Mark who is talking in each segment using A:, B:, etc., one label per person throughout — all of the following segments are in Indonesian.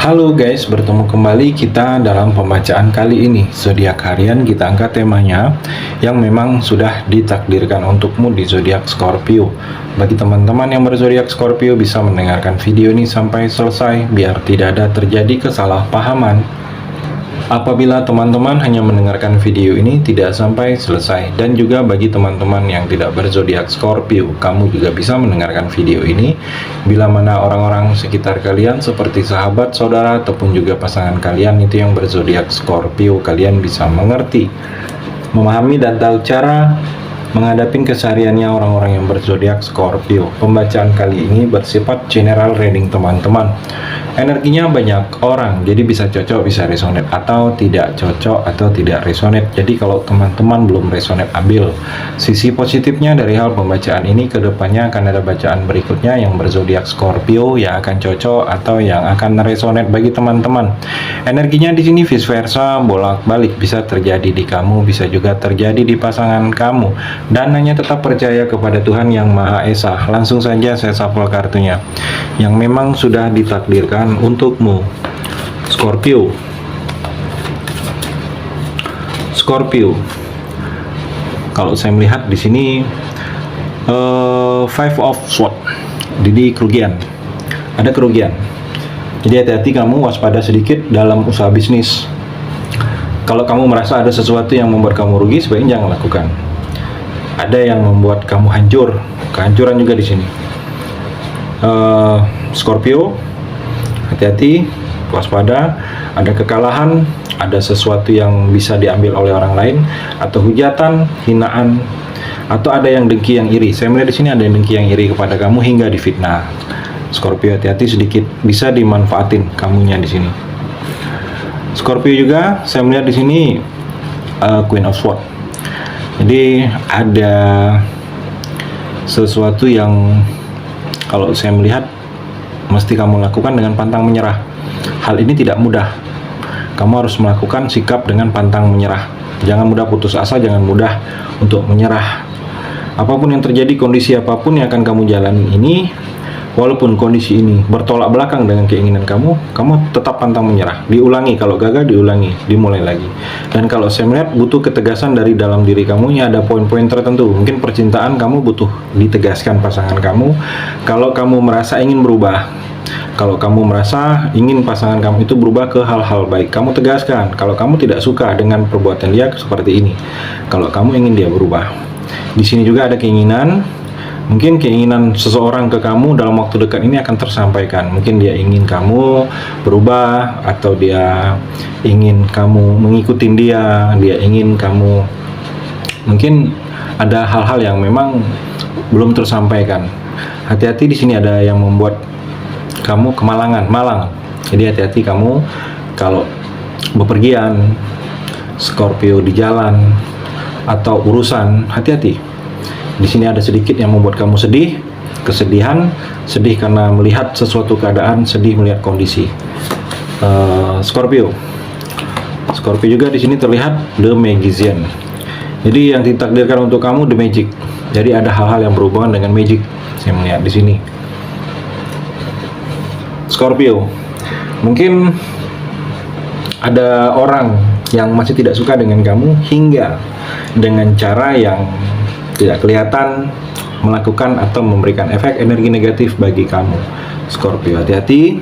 A: Halo guys, bertemu kembali kita dalam pembacaan kali ini. Zodiak harian kita angkat temanya yang memang sudah ditakdirkan untukmu di zodiak Scorpio. Bagi teman-teman yang berzodiak Scorpio bisa mendengarkan video ini sampai selesai biar tidak ada terjadi kesalahpahaman. Apabila teman-teman hanya mendengarkan video ini tidak sampai selesai, dan juga bagi teman-teman yang tidak berzodiak Scorpio, kamu juga bisa mendengarkan video ini bila mana orang-orang sekitar kalian seperti sahabat, saudara, ataupun juga pasangan kalian itu yang berzodiak Scorpio, kalian bisa mengerti, memahami dan tahu cara menghadapi kesehariannya orang-orang yang berzodiak Scorpio. Pembacaan kali ini bersifat general reading teman-teman. Energinya banyak orang, jadi bisa cocok, bisa resonate, atau tidak cocok, atau tidak resonate. Jadi kalau teman-teman belum resonate, ambil sisi positifnya dari hal pembacaan ini. Kedepannya akan ada bacaan berikutnya yang berzodiak Scorpio yang akan cocok atau yang akan resonate bagi teman-teman. Energinya di sini vice versa, bolak-balik, bisa terjadi di kamu, bisa juga terjadi di pasangan kamu. Dan hanya tetap percaya kepada Tuhan Yang Maha Esa. Langsung saja saya shuffle kartunya yang memang sudah ditakdirkan untukmu. Scorpio. Kalau saya melihat di sini Five of Swords. Jadi kerugian. Ada kerugian. Jadi hati-hati, kamu waspada sedikit dalam usaha bisnis. Kalau kamu merasa ada sesuatu yang membuat kamu rugi, sebaiknya jangan lakukan. Ada yang membuat kamu hancur, kehancuran juga di sini. Scorpio, hati-hati, waspada, ada kekalahan, ada sesuatu yang bisa diambil oleh orang lain, atau hujatan, hinaan, atau ada yang dengki, yang iri. Saya melihat di sini ada yang dengki, yang iri kepada kamu hingga difitnah. Scorpio, hati-hati sedikit, bisa dimanfaatin kamunya di sini. Scorpio juga, saya melihat di sini Queen of Swords. Jadi ada sesuatu yang kalau saya melihat mesti kamu lakukan dengan pantang menyerah. Hal ini tidak mudah. Kamu harus melakukan sikap dengan pantang menyerah. Jangan mudah putus asa, jangan mudah untuk menyerah. Apapun yang terjadi, kondisi apapun yang akan kamu jalani ini, walaupun kondisi ini bertolak belakang dengan keinginan kamu, kamu tetap pantang menyerah. Diulangi, kalau gagal diulangi, dimulai lagi. Dan kalau saya melihat butuh ketegasan dari dalam diri kamu, ini ada poin-poin tertentu. Mungkin percintaan kamu butuh ditegaskan pasangan kamu. Kalau kamu merasa ingin berubah, kalau kamu merasa ingin pasangan kamu itu berubah ke hal-hal baik, kamu tegaskan. Kalau kamu tidak suka dengan perbuatan dia seperti ini, kalau kamu ingin dia berubah. Di sini juga ada keinginan. Mungkin keinginan seseorang ke kamu dalam waktu dekat ini akan tersampaikan. Mungkin dia ingin kamu berubah, atau dia ingin kamu mengikuti dia ingin kamu, mungkin ada hal-hal yang memang belum tersampaikan. Hati-hati, di sini ada yang membuat kamu malang. Jadi hati-hati kamu kalau bepergian, Scorpio, di jalan atau urusan, hati-hati. Di sini ada sedikit yang membuat kamu sedih, kesedihan, sedih karena melihat sesuatu keadaan, sedih melihat kondisi. Scorpio juga di sini terlihat The Magician. Jadi yang ditakdirkan untuk kamu The Magic. Jadi ada hal-hal yang berhubungan dengan magic. Saya melihat di sini. Scorpio, mungkin ada orang yang masih tidak suka dengan kamu hingga dengan cara yang tidak kelihatan melakukan atau memberikan efek energi negatif bagi kamu. Scorpio, hati-hati.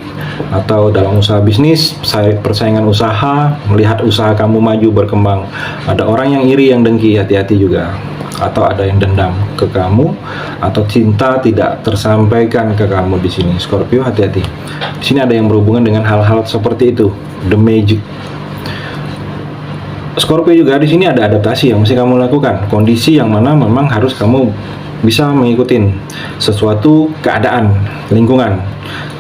A: Atau dalam usaha bisnis, persaingan usaha, melihat usaha kamu maju berkembang, ada orang yang iri, yang dengki, hati-hati juga. Atau ada yang dendam ke kamu, atau cinta tidak tersampaikan ke kamu di sini. Scorpio, hati-hati. Di sini ada yang berhubungan dengan hal-hal seperti itu, The Magic. Scorpio juga di sini ada adaptasi yang mesti kamu lakukan. Kondisi yang mana memang harus kamu bisa mengikuti sesuatu keadaan, lingkungan.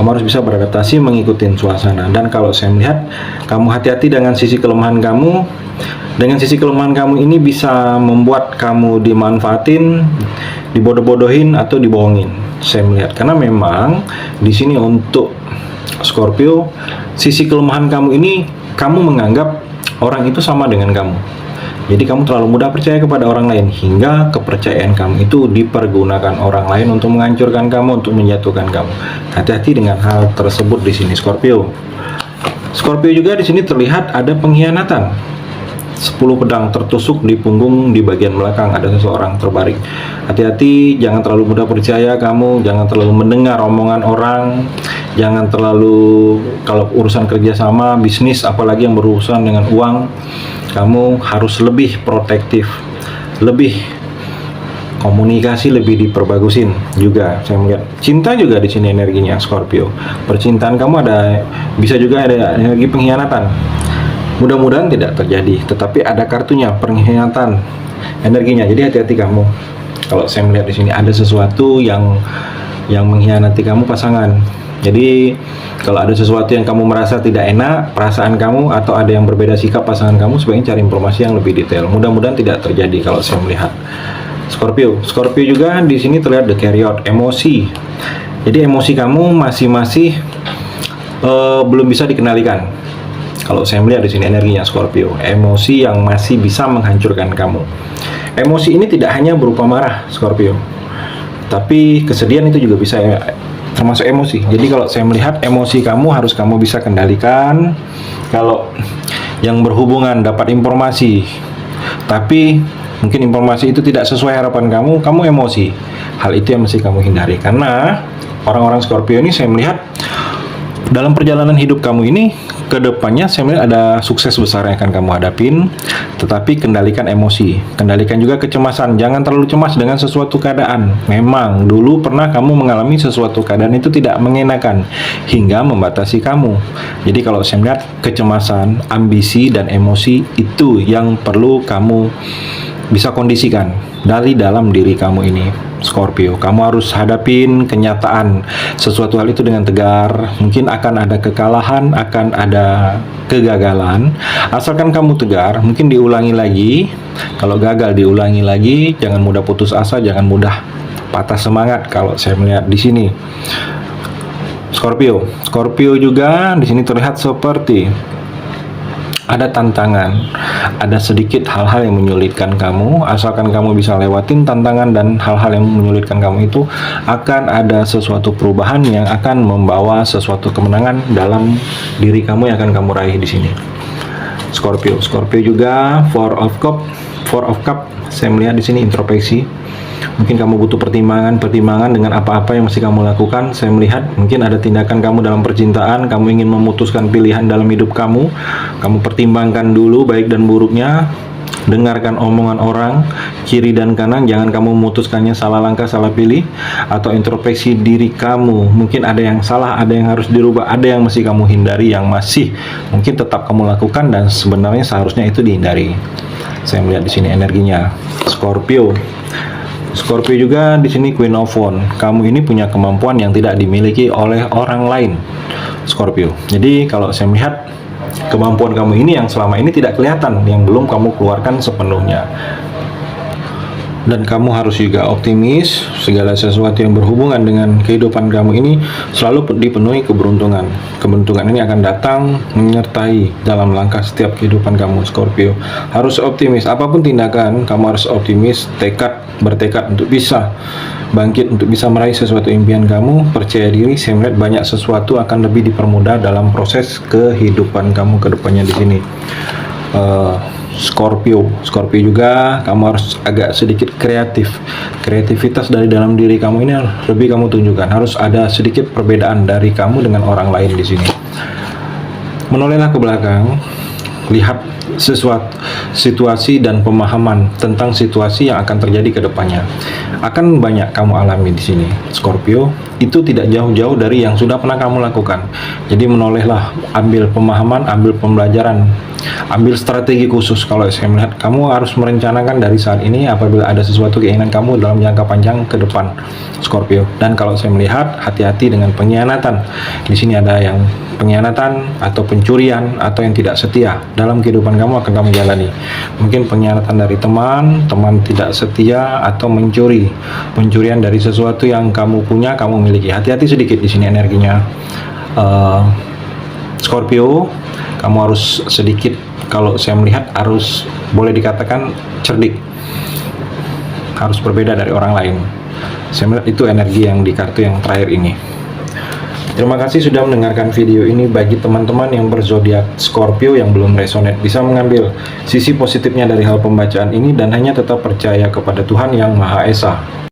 A: Kamu harus bisa beradaptasi mengikuti suasana. Dan kalau saya melihat kamu hati-hati dengan sisi kelemahan kamu. Dengan sisi kelemahan kamu ini bisa membuat kamu dimanfaatin, dibodoh-bodohin, atau dibohongin. Saya melihat karena memang di sini untuk Scorpio, sisi kelemahan kamu ini kamu menganggap orang itu sama dengan kamu. Jadi kamu terlalu mudah percaya kepada orang lain hingga kepercayaan kamu itu dipergunakan orang lain untuk menghancurkan kamu, untuk menjatuhkan kamu. Hati-hati dengan hal tersebut di sini, Scorpio. Scorpio juga di sini terlihat ada pengkhianatan. 10 pedang tertusuk di punggung, di bagian belakang ada seseorang terbaring. Hati-hati, jangan terlalu mudah percaya kamu, jangan terlalu mendengar omongan orang, jangan terlalu, kalau urusan kerjasama, bisnis, apalagi yang berurusan dengan uang, kamu harus lebih protektif, lebih komunikasi lebih diperbagusin juga. Saya melihat cinta juga di sini energinya Scorpio. Percintaan kamu ada, bisa juga ada energi pengkhianatan. Mudah-mudahan tidak terjadi, tetapi ada kartunya pengkhianatan energinya. Jadi hati-hati kamu. Kalau saya melihat di sini ada sesuatu yang mengkhianati kamu pasangan. Jadi kalau ada sesuatu yang kamu merasa tidak enak perasaan kamu, atau ada yang berbeda sikap pasangan kamu, sebaiknya cari informasi yang lebih detail. Mudah-mudahan tidak terjadi kalau saya melihat. Scorpio juga di sini terlihat the Chariot, emosi. Jadi emosi kamu masih belum bisa dikendalikan. Kalau saya melihat di sini energinya Scorpio, emosi yang masih bisa menghancurkan kamu. Emosi ini tidak hanya berupa marah Scorpio, tapi kesedihan itu juga bisa termasuk emosi. Jadi kalau saya melihat emosi kamu harus kamu bisa kendalikan. Kalau yang berhubungan dapat informasi, tapi mungkin informasi itu tidak sesuai harapan kamu emosi. Hal itu yang mesti kamu hindari, karena orang-orang Scorpio ini saya melihat dalam perjalanan hidup kamu ini ke depannya saya melihat ada sukses besar yang akan kamu hadapin, tetapi kendalikan emosi, kendalikan juga kecemasan. Jangan terlalu cemas dengan sesuatu keadaan. Memang dulu pernah kamu mengalami sesuatu keadaan itu tidak mengenakan hingga membatasi kamu. Jadi kalau saya melihat kecemasan, ambisi, dan emosi itu yang perlu kamu bisa kondisikan dari dalam diri kamu ini Scorpio. Kamu harus hadapin kenyataan sesuatu hal itu dengan tegar. Mungkin akan ada kekalahan, akan ada kegagalan. Asalkan kamu tegar, mungkin diulangi lagi. Kalau gagal diulangi lagi. Jangan mudah putus asa, jangan mudah patah semangat. Kalau saya melihat di sini Scorpio juga di sini terlihat seperti ada tantangan, ada sedikit hal-hal yang menyulitkan kamu. Asalkan kamu bisa lewatin tantangan dan hal-hal yang menyulitkan kamu itu, akan ada sesuatu perubahan yang akan membawa sesuatu kemenangan dalam diri kamu yang akan kamu raih di sini. Scorpio juga Four of Cup. Saya melihat di sini introspeksi. Mungkin kamu butuh pertimbangan dengan apa-apa yang mesti kamu lakukan. Saya melihat mungkin ada tindakan kamu dalam percintaan, kamu ingin memutuskan pilihan dalam hidup kamu. Kamu pertimbangkan dulu baik dan buruknya. Dengarkan omongan orang kiri dan kanan, jangan kamu memutuskannya salah langkah, salah pilih. Atau introspeksi diri kamu, mungkin ada yang salah, ada yang harus dirubah, ada yang mesti kamu hindari, yang masih mungkin tetap kamu lakukan dan sebenarnya seharusnya itu dihindari. Saya melihat di sini energinya Scorpio juga di sini Queen of Wands. Kamu ini punya kemampuan yang tidak dimiliki oleh orang lain Scorpio. Jadi kalau saya melihat kemampuan kamu ini yang selama ini tidak kelihatan, yang belum kamu keluarkan sepenuhnya. Dan kamu harus juga optimis. Segala sesuatu yang berhubungan dengan kehidupan kamu ini selalu dipenuhi keberuntungan. Keberuntungan ini akan datang menyertai dalam langkah setiap kehidupan kamu Scorpio. Harus optimis, apapun tindakan kamu harus optimis, bertekad untuk bisa bangkit, untuk bisa meraih sesuatu impian kamu. Percaya diri. Saya melihat banyak sesuatu akan lebih dipermudah dalam proses kehidupan kamu ke depannya di sini. Scorpio juga kamu harus agak sedikit kreativitas dari dalam diri kamu ini lebih kamu tunjukkan. Harus ada sedikit perbedaan dari kamu dengan orang lain di sini. Menolehlah ke belakang, lihat sesuatu situasi dan pemahaman tentang situasi yang akan terjadi ke depannya. Akan banyak kamu alami di sini Scorpio. Itu tidak jauh-jauh dari yang sudah pernah kamu lakukan. Jadi menolehlah, ambil pemahaman, ambil pembelajaran, ambil strategi khusus. Kalau saya melihat kamu harus merencanakan dari saat ini apabila ada sesuatu keinginan kamu dalam jangka panjang ke depan Scorpio. Dan kalau saya melihat hati-hati dengan pengkhianatan. Di sini ada yang pengkhianatan atau pencurian atau yang tidak setia dalam kehidupan kamu akan kamu jalani. Mungkin pengkhianatan dari teman tidak setia, atau pencurian dari sesuatu yang kamu punya, kamu miliki. Hati-hati sedikit di sini energinya Scorpio. Kamu harus sedikit, kalau saya melihat harus boleh dikatakan cerdik, harus berbeda dari orang lain. Saya melihat itu energi yang di kartu yang terakhir ini. Terima kasih sudah mendengarkan video ini. Bagi teman-teman yang berzodiak Scorpio yang belum resonate, bisa mengambil sisi positifnya dari hal pembacaan ini dan hanya tetap percaya kepada Tuhan Yang Maha Esa.